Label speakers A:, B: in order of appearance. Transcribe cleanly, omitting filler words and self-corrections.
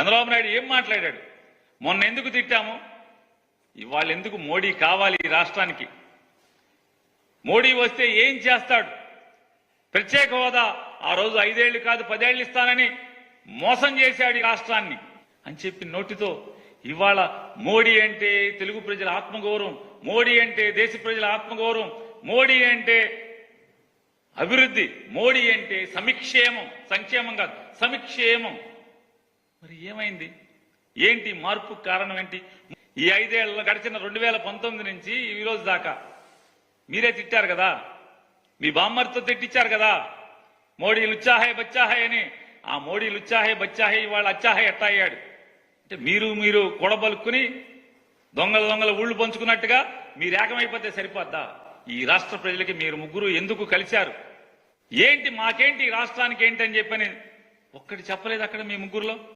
A: చంద్రబాబు నాయుడు ఏం మాట్లాడాడు? మొన్న ఎందుకు తిట్టాము, ఇవాళ ఎందుకు మోడీ కావాలి ఈ రాష్ట్రానికి? మోడీ వస్తే ఏం చేస్తాడు? ప్రత్యేక హోదా ఆ రోజు 5 ఏళ్లు కాదు 10 ఏళ్లు ఇస్తానని మోసం చేశాడు ఈ రాష్ట్రాన్ని అని చెప్పి నోటితో ఇవాళ మోడీ అంటే తెలుగు ప్రజల ఆత్మగౌరవం, మోడీ అంటే దేశ ప్రజల ఆత్మగౌరవం, మోడీ అంటే అభివృద్ధి, మోడీ అంటే సంక్షేమం, సంక్షేమం కాదు సంక్షేమం. మరి ఏమైంది? ఏంటి మార్పు కారణం ఏంటి? ఈ 5 ఏళ్ల గడిచిన 2019 నుంచి ఈ రోజు దాకా మీరే తిట్టారు కదా, మీ బామ్మర్తో తిట్టించారు కదా, మోడీ లుచ్చాహే బచ్చాహే అని. ఆ మోడీ లుచ్చాహే బచ్చాహే ఇవాళ అచ్చాహే ఎట్టా అయ్యాడు అంటే మీరు కూడబలుక్కుని దొంగల ఊళ్ళు పంచుకున్నట్టుగా మీరు ఏకమైపోతే సరిపోద్దా? ఈ రాష్ట్ర ప్రజలకి మీరు ముగ్గురు ఎందుకు కలిశారు? ఏంటి మాకేంటి ఈ రాష్ట్రానికి ఏంటి అని చెప్పని ఒక్కటి చెప్పలేదు అక్కడ మీ ముగ్గురులో.